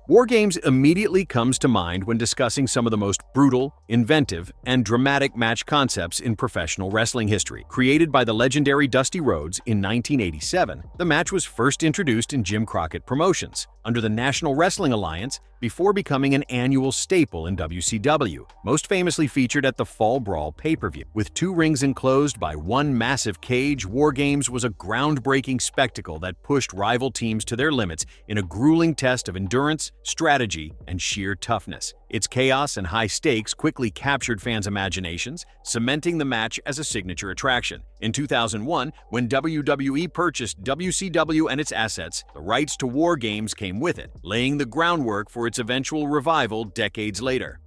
WarGames immediately comes to mind when discussing some of the most brutal, inventive, and dramatic match concepts in professional wrestling history. Created by the legendary Dusty Rhodes in 1987, the match was first introduced in Jim Crockett Promotions under the National Wrestling Alliance before becoming an annual staple in WCW, most famously featured at the Fall Brawl pay-per-view. With 2 rings enclosed by 1 massive cage, WarGames was a groundbreaking spectacle that pushed rival teams to their limits in a grueling test of endurance, strategy, and sheer toughness. Its chaos and high stakes quickly captured fans' imaginations, cementing the match as a signature attraction. In 2001, when WWE purchased WCW and its assets, the rights to WarGames came with it, laying the groundwork for its eventual revival decades later.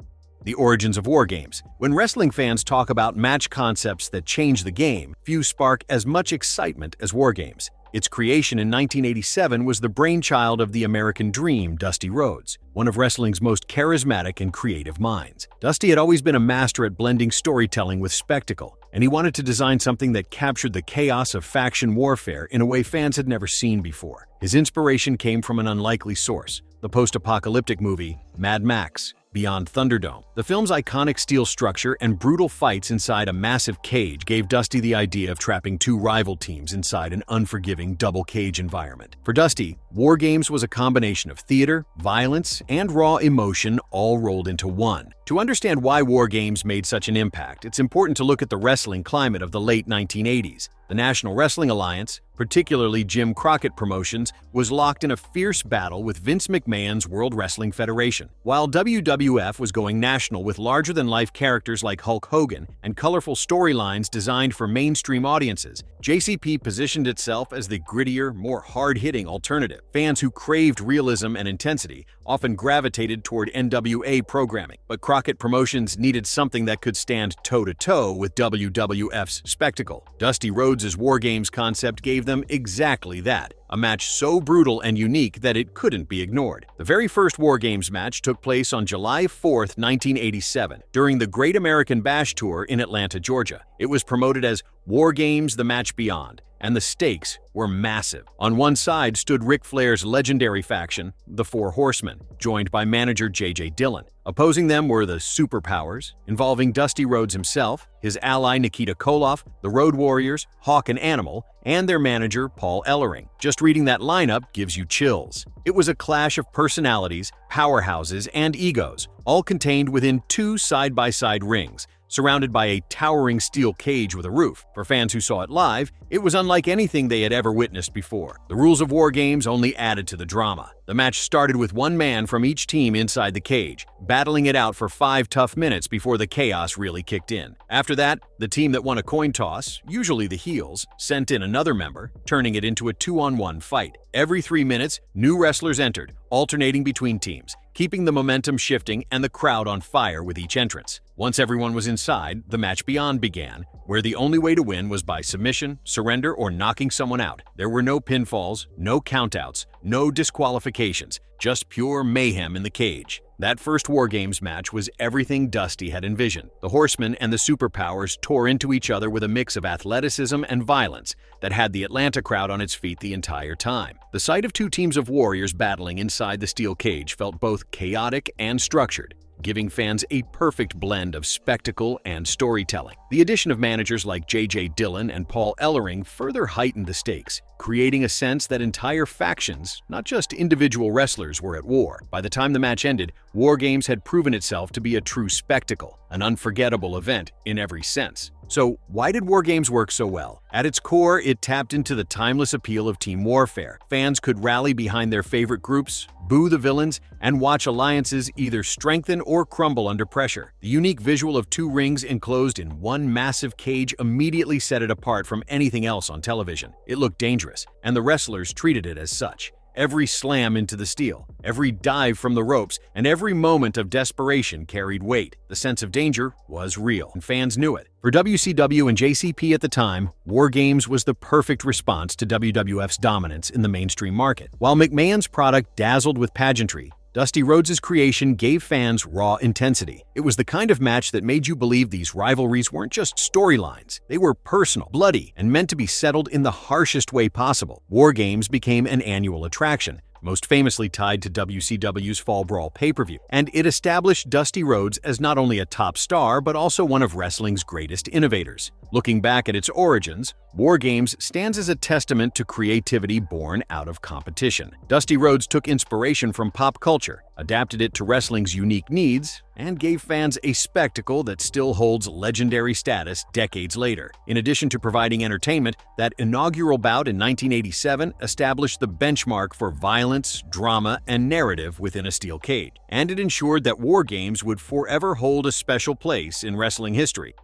The origins of WarGames. When wrestling fans talk about match concepts that change the game, few spark as much excitement as WarGames. Its creation in 1987 was the brainchild of the American Dream, Dusty Rhodes, one of wrestling's most charismatic and creative minds. Dusty had always been a master at blending storytelling with spectacle, and he wanted to design something that captured the chaos of faction warfare in a way fans had never seen before. His inspiration came from an unlikely source, the post-apocalyptic movie Mad Max Beyond Thunderdome. The film's iconic steel structure and brutal fights inside a massive cage gave Dusty the idea of trapping 2 rival teams inside an unforgiving double cage environment. For Dusty, WarGames was a combination of theater, violence, and raw emotion all rolled into one. To understand why WarGames made such an impact, it's important to look at the wrestling climate of the late 1980s. The National Wrestling Alliance, particularly Jim Crockett Promotions, was locked in a fierce battle with Vince McMahon's World Wrestling Federation. While WWF was going national with larger-than-life characters like Hulk Hogan and colorful storylines designed for mainstream audiences, JCP positioned itself as the grittier, more hard-hitting alternative. Fans who craved realism and intensity often gravitated toward NWA programming, but Crockett Promotions needed something that could stand toe-to-toe with WWF's spectacle. Dusty Rhodes' WarGames concept gave them exactly that, a match so brutal and unique that it couldn't be ignored. The very first WarGames match took place on July 4, 1987, during the Great American Bash Tour in Atlanta, Georgia. It was promoted as WarGames: The Match Beyond, and the stakes were massive. On one side stood Ric Flair's legendary faction, the Four Horsemen, joined by manager J.J. Dillon. Opposing them were the Superpowers, involving Dusty Rhodes himself, his ally Nikita Koloff, the Road Warriors, Hawk and Animal, and their manager Paul Ellering. Just reading that lineup gives you chills. It was a clash of personalities, powerhouses, and egos, all contained within 2 side-by-side rings, surrounded by a towering steel cage with a roof. For fans who saw it live, it was unlike anything they had ever witnessed before. The rules of WarGames only added to the drama. The match started with 1 man from each team inside the cage, battling it out for 5 tough minutes before the chaos really kicked in. After that, the team that won a coin toss, usually the heels, sent in another member, turning it into a 2-on-1 fight. Every 3 minutes, new wrestlers entered, alternating between teams, keeping the momentum shifting and the crowd on fire with each entrance. Once everyone was inside, the match beyond began, where the only way to win was by submission, surrender, or knocking someone out. There were no pinfalls, no countouts, no disqualifications, just pure mayhem in the cage. That first WarGames match was everything Dusty had envisioned. The Horsemen and the Superpowers tore into each other with a mix of athleticism and violence that had the Atlanta crowd on its feet the entire time. The sight of 2 teams of warriors battling inside the steel cage felt both chaotic and structured, giving fans a perfect blend of spectacle and storytelling. The addition of managers like J.J. Dillon and Paul Ellering further heightened the stakes, creating a sense that entire factions, not just individual wrestlers, were at war. By the time the match ended, WarGames had proven itself to be a true spectacle, an unforgettable event in every sense. So, why did WarGames work so well? At its core, it tapped into the timeless appeal of team warfare. Fans could rally behind their favorite groups, boo the villains, and watch alliances either strengthen or crumble under pressure. The unique visual of 2 rings enclosed in one massive cage immediately set it apart from anything else on television. It looked dangerous, and the wrestlers treated it as such. Every slam into the steel, every dive from the ropes, and every moment of desperation carried weight. The sense of danger was real, and fans knew it. For WCW and JCP at the time, WarGames was the perfect response to WWF's dominance in the mainstream market. While McMahon's product dazzled with pageantry, Dusty Rhodes' creation gave fans raw intensity. It was the kind of match that made you believe these rivalries weren't just storylines. They were personal, bloody, and meant to be settled in the harshest way possible. WarGames became an annual attraction, most famously tied to WCW's Fall Brawl pay-per-view, and it established Dusty Rhodes as not only a top star but also one of wrestling's greatest innovators. Looking back at its origins, WarGames stands as a testament to creativity born out of competition. Dusty Rhodes took inspiration from pop culture, adapted it to wrestling's unique needs, and gave fans a spectacle that still holds legendary status decades later. In addition to providing entertainment, that inaugural bout in 1987 established the benchmark for violence, drama, and narrative within a steel cage, and it ensured that WarGames would forever hold a special place in wrestling history.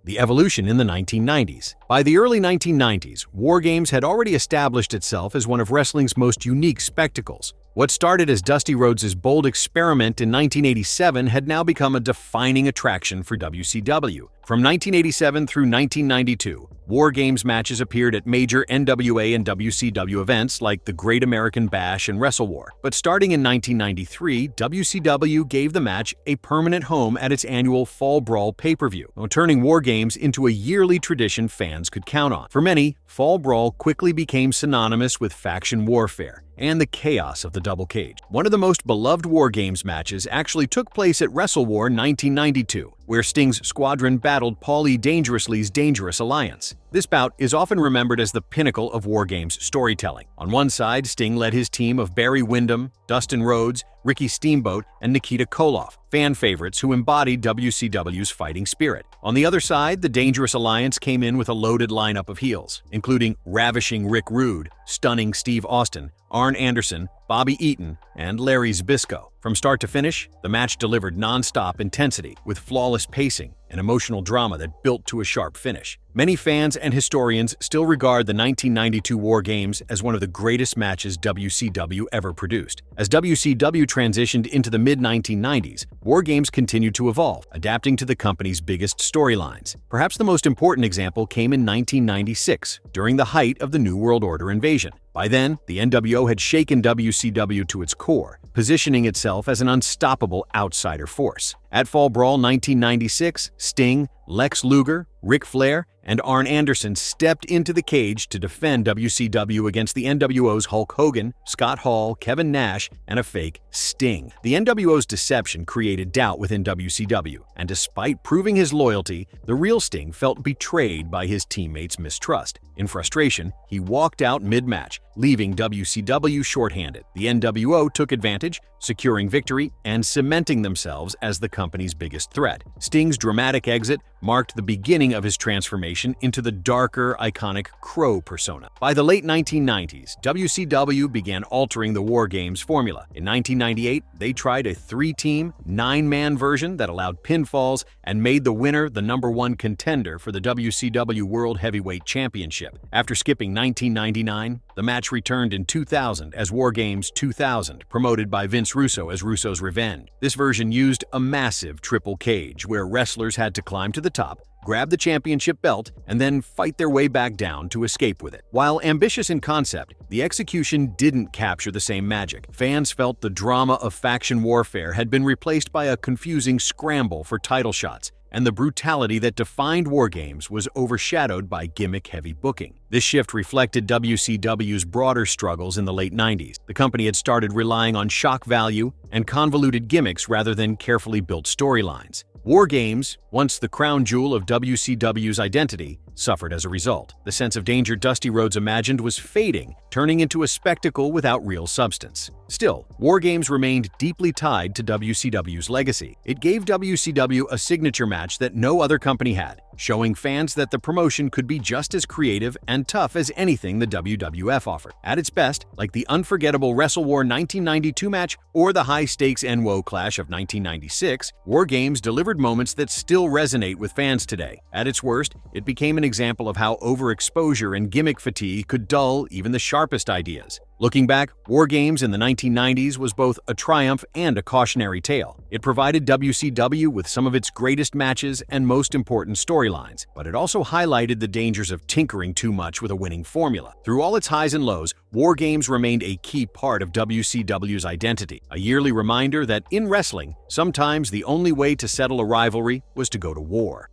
The evolution in the 1990s. By the early 1990s, WarGames had already established itself as one of wrestling's most unique spectacles. What started as Dusty Rhodes' bold experiment in 1987 had now become a defining attraction for WCW. From 1987 through 1992, WarGames matches appeared at major NWA and WCW events like the Great American Bash and Wrestle War. But starting in 1993, WCW gave the match a permanent home at its annual Fall Brawl pay-per-view, turning WarGames into a yearly tradition fans could count on. For many, Fall Brawl quickly became synonymous with faction warfare and the chaos of the double cage. One of the most beloved WarGames matches actually took place at Wrestle War 1992, where Sting's squadron battled Paulie Dangerously's Dangerous Alliance. This bout is often remembered as the pinnacle of WarGames storytelling. On one side, Sting led his team of Barry Windham, Dustin Rhodes, Ricky Steamboat, and Nikita Koloff, fan favorites who embodied WCW's fighting spirit. On the other side, the Dangerous Alliance came in with a loaded lineup of heels, including ravishing Rick Rude, stunning Steve Austin, Arn Anderson, Bobby Eaton, and Larry Zbyszko. From start to finish, the match delivered non-stop intensity with flawless pacing and emotional drama that built to a sharp finish. Many fans and historians still regard the 1992 WarGames as one of the greatest matches WCW ever produced. As WCW transitioned into the mid-1990s, WarGames continued to evolve, adapting to the company's biggest storylines. Perhaps the most important example came in 1996, during the height of the New World Order invasion. By then, the NWO had shaken WCW to its core, positioning itself as an unstoppable outsider force. At Fall Brawl 1996, Sting, Lex Luger, Ric Flair, and Arn Anderson stepped into the cage to defend WCW against the NWO's Hulk Hogan, Scott Hall, Kevin Nash, and a fake Sting. The NWO's deception created doubt within WCW, and despite proving his loyalty, the real Sting felt betrayed by his teammates' mistrust. In frustration, he walked out mid-match, leaving WCW shorthanded. The NWO took advantage, securing victory and cementing themselves as the company's biggest threat. Sting's dramatic exit marked the beginning of his transformation into the darker, iconic Crow persona. By the late 1990s, WCW began altering the WarGames formula. In 1998, they tried a 3-team, 9-man version that allowed pinfalls and made the winner the #1 contender for the WCW World Heavyweight Championship. After skipping 1999, the match returned in 2000 as WarGames 2000, promoted by Vince Russo as Russo's Revenge. This version used a massive triple cage where wrestlers had to climb to the top, grab the championship belt, and then fight their way back down to escape with it. While ambitious in concept, the execution didn't capture the same magic. Fans felt the drama of faction warfare had been replaced by a confusing scramble for title shots, and the brutality that defined WarGames was overshadowed by gimmick-heavy booking. This shift reflected WCW's broader struggles in the late 90s. The company had started relying on shock value and convoluted gimmicks rather than carefully built storylines. WarGames, once the crown jewel of WCW's identity, suffered as a result. The sense of danger Dusty Rhodes imagined was fading, turning into a spectacle without real substance. Still, WarGames remained deeply tied to WCW's legacy. It gave WCW a signature match that no other company had, showing fans that the promotion could be just as creative and tough as anything the WWF offered. At its best, like the unforgettable Wrestle War 1992 match or the high-stakes NWO Clash of 1996, WarGames delivered moments that still resonate with fans today. At its worst, it became an example of how overexposure and gimmick fatigue could dull even the sharpest ideas. Looking back, WarGames in the 1990s was both a triumph and a cautionary tale. It provided WCW with some of its greatest matches and most important storylines, but it also highlighted the dangers of tinkering too much with a winning formula. Through all its highs and lows, WarGames remained a key part of WCW's identity, a yearly reminder that in wrestling, sometimes the only way to settle a rivalry was to go to war.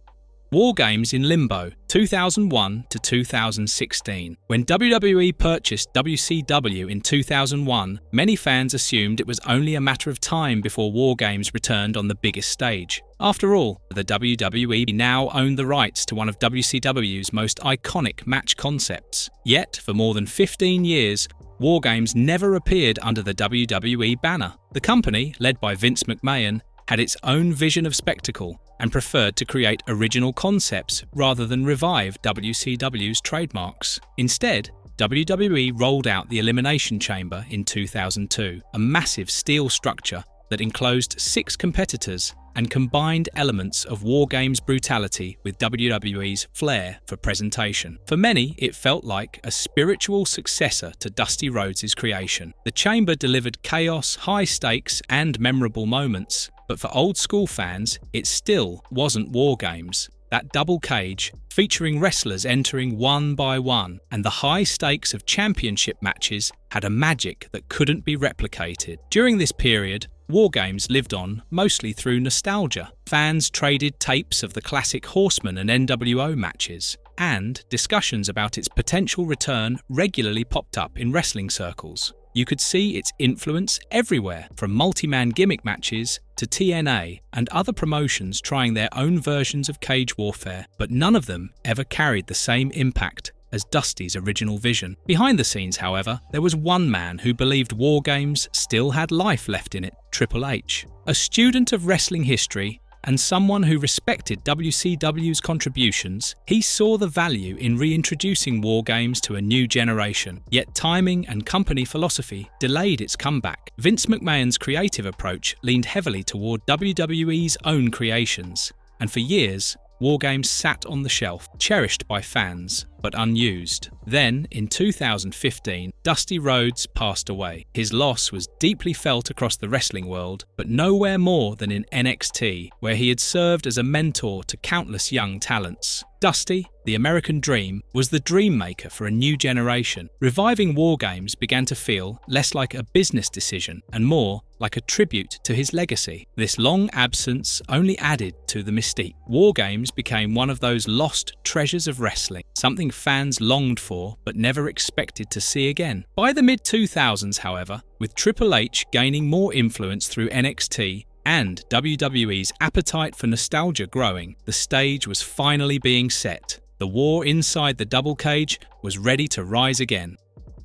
WarGames in limbo, 2001 to 2016. When WWE purchased WCW in 2001, many fans assumed it was only a matter of time before WarGames returned on the biggest stage. After all, the WWE now owned the rights to one of WCW's most iconic match concepts. Yet, for more than 15 years, WarGames never appeared under the WWE banner. The company, led by Vince McMahon, had its own vision of spectacle and preferred to create original concepts rather than revive WCW's trademarks. Instead, WWE rolled out the Elimination Chamber in 2002, a massive steel structure that enclosed 6 competitors and combined elements of WarGames brutality with WWE's flair for presentation. For many, it felt like a spiritual successor to Dusty Rhodes' creation. The chamber delivered chaos, high stakes, and memorable moments, but for old-school fans, it still wasn't WarGames. That double cage, featuring wrestlers entering one by one, and the high stakes of championship matches had a magic that couldn't be replicated. During this period, WarGames lived on mostly through nostalgia. Fans traded tapes of the classic Horseman and NWO matches, and discussions about its potential return regularly popped up in wrestling circles. You could see its influence everywhere, from multi-man gimmick matches to TNA and other promotions trying their own versions of cage warfare, but none of them ever carried the same impact as Dusty's original vision. Behind the scenes, however, there was one man who believed WarGames still had life left in it, Triple H. A student of wrestling history and someone who respected WCW's contributions, he saw the value in reintroducing WarGames to a new generation. Yet timing and company philosophy delayed its comeback. Vince McMahon's creative approach leaned heavily toward WWE's own creations, and for years, WarGames sat on the shelf, cherished by fans, but unused. Then, in 2015, Dusty Rhodes passed away. His loss was deeply felt across the wrestling world, but nowhere more than in NXT, where he had served as a mentor to countless young talents. Dusty, the American Dream, was the dream maker for a new generation. Reviving WarGames began to feel less like a business decision and more like a tribute to his legacy. This long absence only added to the mystique. WarGames became one of those lost treasures of wrestling, something fans longed for but never expected to see again. By the mid-2000s, however, with Triple H gaining more influence through NXT, and WWE's appetite for nostalgia growing, the stage was finally being set. The war inside the double cage was ready to rise again.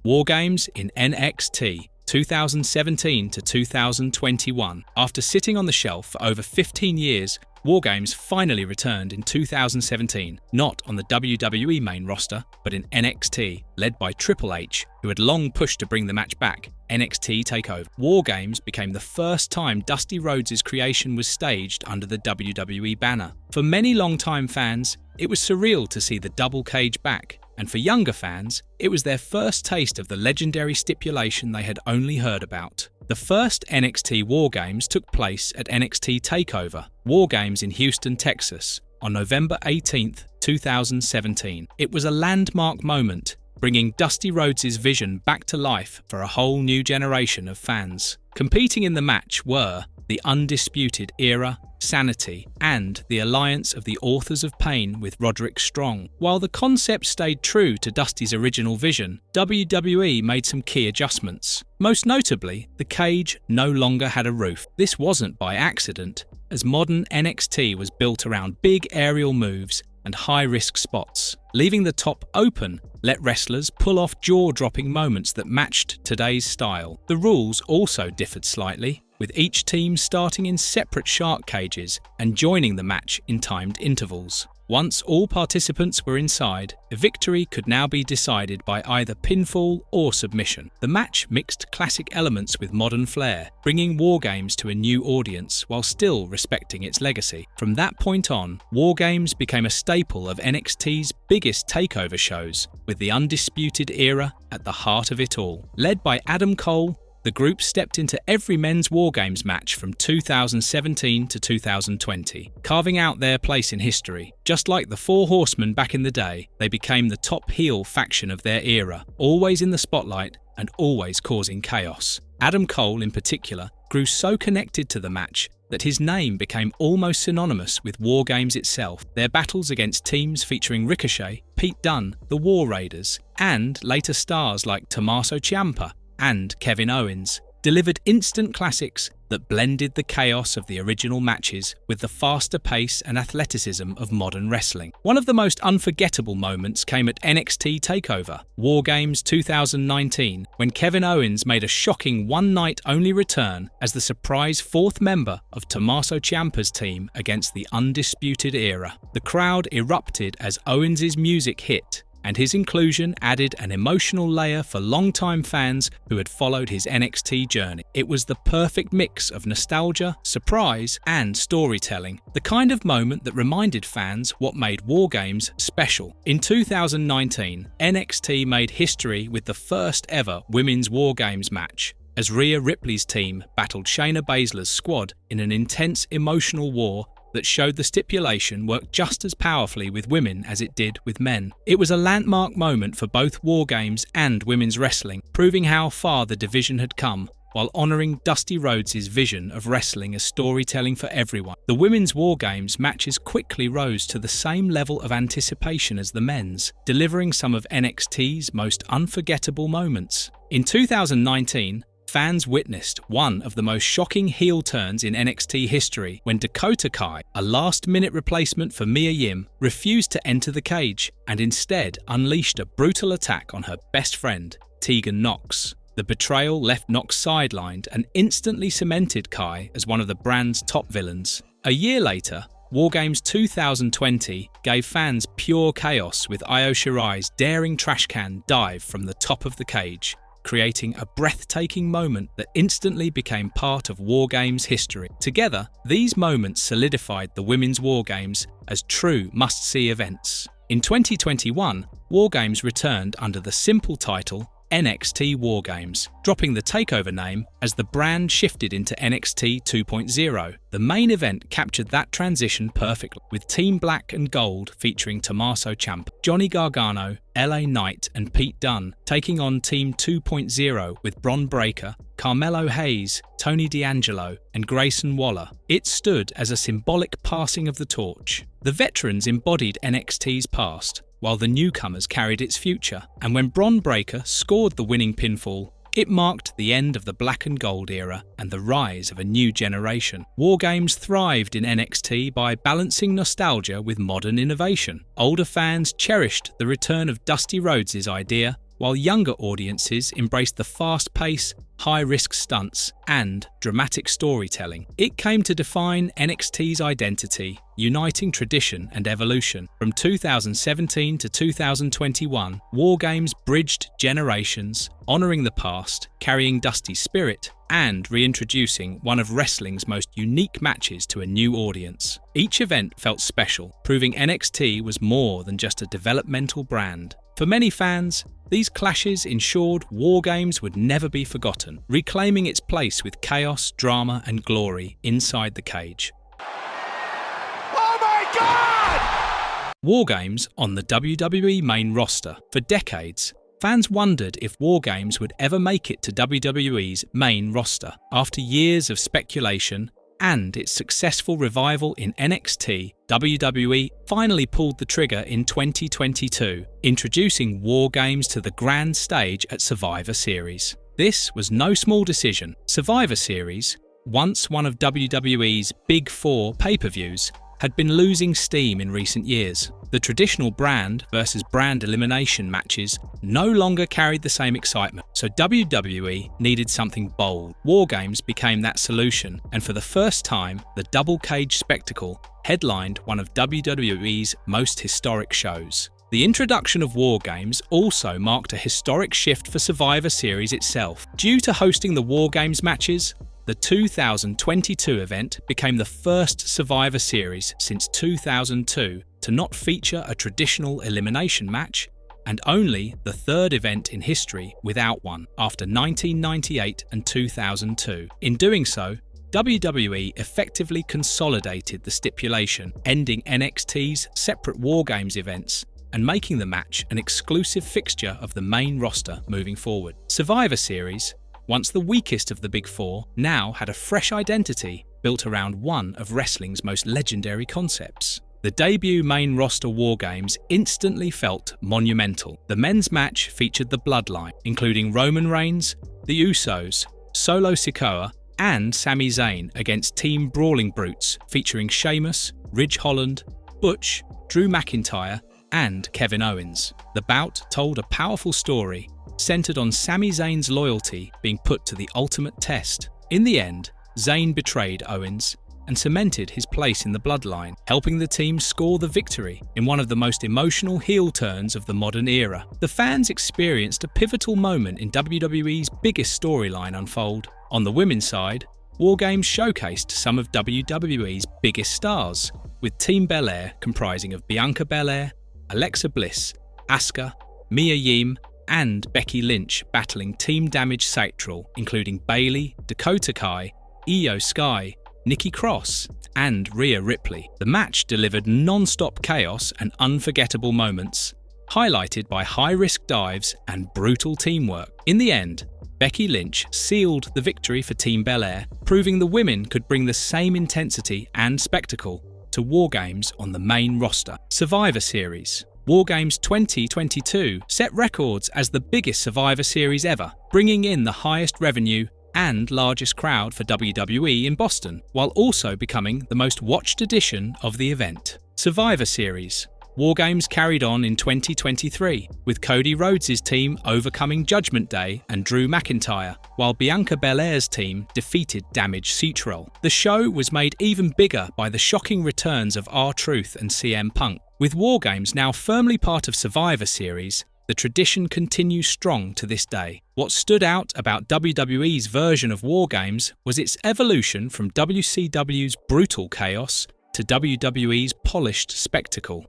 WarGames in NXT, 2017 to 2021. After sitting on the shelf for over 15 years, WarGames finally returned in 2017, not on the WWE main roster, but in NXT, led by Triple H, who had long pushed to bring the match back. NXT TakeOver. WarGames became the first time Dusty Rhodes' creation was staged under the WWE banner. For many longtime fans, it was surreal to see the double cage back, and for younger fans, it was their first taste of the legendary stipulation they had only heard about. The first NXT WarGames took place at NXT TakeOver, WarGames in Houston, Texas, on November 18, 2017. It was a landmark moment, bringing Dusty Rhodes' vision back to life for a whole new generation of fans. Competing in the match were the Undisputed Era, Sanity, and the alliance of the Authors of Pain with Roderick Strong. While the concept stayed true to Dusty's original vision, WWE made some key adjustments. Most notably, the cage no longer had a roof. This wasn't by accident, as modern NXT was built around big aerial moves and high-risk spots. Leaving the top open let wrestlers pull off jaw-dropping moments that matched today's style. The rules also differed slightly, with each team starting in separate shark cages and joining the match in timed intervals. Once all participants were inside, a victory could now be decided by either pinfall or submission. The match mixed classic elements with modern flair, bringing WarGames to a new audience while still respecting its legacy. From that point on, WarGames became a staple of NXT's biggest takeover shows, with the Undisputed Era at the heart of it all. Led by Adam Cole, the group stepped into every men's WarGames match from 2017 to 2020, carving out their place in history. Just like the Four Horsemen back in the day, they became the top heel faction of their era, always in the spotlight and always causing chaos. Adam Cole, in particular, grew so connected to the match that his name became almost synonymous with WarGames itself. Their battles against teams featuring Ricochet, Pete Dunne, the War Raiders, and later stars like Tommaso Ciampa and Kevin Owens delivered instant classics that blended the chaos of the original matches with the faster pace and athleticism of modern wrestling. One of the most unforgettable moments came at NXT TakeOver, WarGames 2019, when Kevin Owens made a shocking one-night-only return as the surprise fourth member of Tommaso Ciampa's team against the Undisputed Era. The crowd erupted as Owens' music hit, and his inclusion added an emotional layer for longtime fans who had followed his NXT journey. It was the perfect mix of nostalgia, surprise, and storytelling, the kind of moment that reminded fans what made WarGames special. In 2019, NXT made history with the first ever women's WarGames match, as Rhea Ripley's team battled Shayna Baszler's squad in an intense emotional war that showed the stipulation worked just as powerfully with women as it did with men. It was a landmark moment for both WarGames and women's wrestling, proving how far the division had come, while honouring Dusty Rhodes' vision of wrestling as storytelling for everyone. The women's WarGames matches quickly rose to the same level of anticipation as the men's, delivering some of NXT's most unforgettable moments. In 2019, fans witnessed one of the most shocking heel turns in NXT history when Dakota Kai, a last-minute replacement for Mia Yim, refused to enter the cage and instead unleashed a brutal attack on her best friend, Tegan Nox. The betrayal left Nox sidelined and instantly cemented Kai as one of the brand's top villains. A year later, WarGames 2020 gave fans pure chaos with Io Shirai's daring trash can dive from the top of the cage, creating a breathtaking moment that instantly became part of WarGames history. Together, these moments solidified the women's WarGames as true must-see events. In 2021, WarGames returned under the simple title NXT WarGames, dropping the TakeOver name as the brand shifted into NXT 2.0. The main event captured that transition perfectly, with Team Black and Gold featuring Tommaso Ciampa, Johnny Gargano, LA Knight and Pete Dunne taking on Team 2.0 with Bron Breakker, Carmelo Hayes, Tony D'Angelo and Grayson Waller. It stood as a symbolic passing of the torch. The veterans embodied NXT's past, while the newcomers carried its future, and when Bron Breakker scored the winning pinfall, it marked the end of the Black and Gold era and the rise of a new generation. WarGames thrived in NXT by balancing nostalgia with modern innovation. Older fans cherished the return of Dusty Rhodes' idea, while younger audiences embraced the fast pace, high-risk stunts, and dramatic storytelling. It came to define NXT's identity, uniting tradition and evolution. From 2017 to 2021, WarGames bridged generations, honouring the past, carrying Dusty's spirit, and reintroducing one of wrestling's most unique matches to a new audience. Each event felt special, proving NXT was more than just a developmental brand. For many fans, these clashes ensured WarGames would never be forgotten, reclaiming its place with chaos, drama, and glory inside the cage. Oh my God! WarGames on the WWE main roster. For decades, fans wondered if WarGames would ever make it to WWE's main roster. After years of speculation and its successful revival in NXT, WWE finally pulled the trigger in 2022, introducing WarGames to the grand stage at Survivor Series. This was no small decision. Survivor Series, once one of WWE's Big Four pay-per-views, had been losing steam in recent years. The traditional brand versus brand elimination matches no longer carried the same excitement, so WWE needed something bold. WarGames became that solution, and for the first time, the double cage spectacle headlined one of WWE's most historic shows. The introduction of WarGames also marked a historic shift for Survivor Series itself. Due to hosting the WarGames matches, the 2022 event became the first Survivor Series since 2002 to not feature a traditional elimination match, and only the third event in history without one, after 1998 and 2002. In doing so, WWE effectively consolidated the stipulation, ending NXT's separate WarGames events and making the match an exclusive fixture of the main roster moving forward. Survivor Series, once the weakest of the Big Four, now had a fresh identity, built around one of wrestling's most legendary concepts. The debut main roster WarGames instantly felt monumental. The men's match featured the Bloodline, including Roman Reigns, the Usos, Solo Sikoa, and Sami Zayn against Team Brawling Brutes featuring Sheamus, Ridge Holland, Butch, Drew McIntyre, and Kevin Owens. The bout told a powerful story centered on Sami Zayn's loyalty being put to the ultimate test. In the end, Zayn betrayed Owens and cemented his place in the Bloodline, helping the team score the victory in one of the most emotional heel turns of the modern era. The fans experienced a pivotal moment in WWE's biggest storyline unfold. On the women's side, WarGames showcased some of WWE's biggest stars, with Team Belair comprising of Bianca Belair, Alexa Bliss, Asuka, Mia Yim, and Becky Lynch battling Team Damage Central, including Bayley, Dakota Kai, Io Sky, Nikki Cross, and Rhea Ripley. The match delivered non-stop chaos and unforgettable moments, highlighted by high-risk dives and brutal teamwork. In the end, Becky Lynch sealed the victory for Team Belair, proving the women could bring the same intensity and spectacle to WarGames on the main roster. Survivor Series. WarGames 2022 set records as the biggest Survivor Series ever, bringing in the highest revenue and largest crowd for WWE in Boston, while also becoming the most watched edition of the event. Survivor Series. WarGames carried on in 2023, with Cody Rhodes' team overcoming Judgment Day and Drew McIntyre, while Bianca Belair's team defeated Damage Central. The show was made even bigger by the shocking returns of R-Truth and CM Punk. With WarGames now firmly part of Survivor Series, the tradition continues strong to this day. What stood out about WWE's version of WarGames was its evolution from WCW's brutal chaos to WWE's polished spectacle.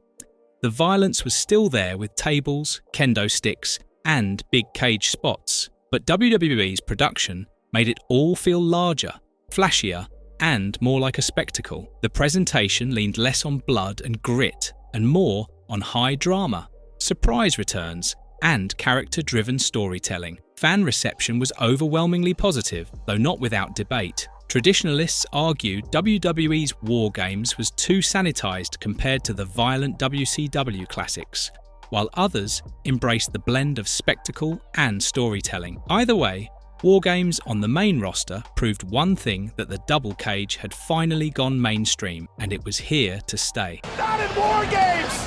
The violence was still there with tables, kendo sticks, and big cage spots, but WWE's production made it all feel larger, flashier, and more like a spectacle. The presentation leaned less on blood and grit and more on high drama, surprise returns, and character-driven storytelling. Fan reception was overwhelmingly positive, though not without debate. Traditionalists argued WWE's WarGames was too sanitized compared to the violent WCW classics, while others embraced the blend of spectacle and storytelling. Either way, WarGames on the main roster proved one thing, that the double cage had finally gone mainstream, and it was here to stay. Not in WarGames!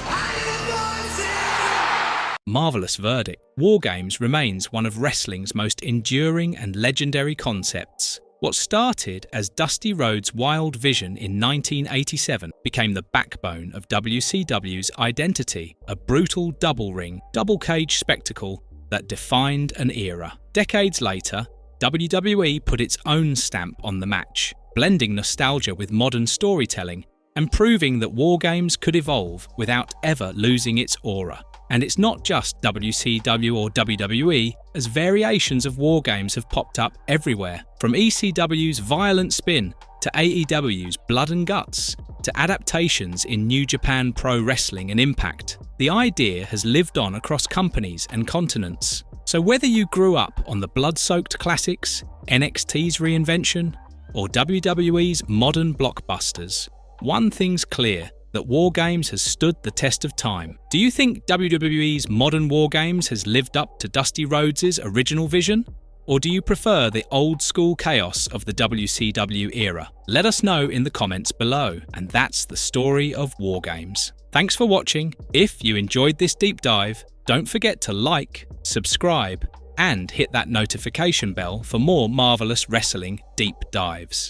Marvelous verdict. WarGames remains one of wrestling's most enduring and legendary concepts. What started as Dusty Rhodes' wild vision in 1987 became the backbone of WCW's identity, a brutal double-ring, double-cage spectacle that defined an era. Decades later, WWE put its own stamp on the match, blending nostalgia with modern storytelling and proving that WarGames could evolve without ever losing its aura. And it's not just WCW or WWE, as variations of WarGames have popped up everywhere, from ECW's Violent Spin to AEW's Blood and Guts to adaptations in New Japan Pro Wrestling and Impact. The idea has lived on across companies and continents. So whether you grew up on the blood-soaked classics, NXT's reinvention, or WWE's modern blockbusters, one thing's clear: that WarGames has stood the test of time. Do you think WWE's modern WarGames has lived up to Dusty Rhodes' original vision? Or do you prefer the old-school chaos of the WCW era? Let us know in the comments below. And that's the story of WarGames. Thanks for watching. If you enjoyed this deep dive, don't forget to like, subscribe, and hit that notification bell for more marvelous wrestling deep dives.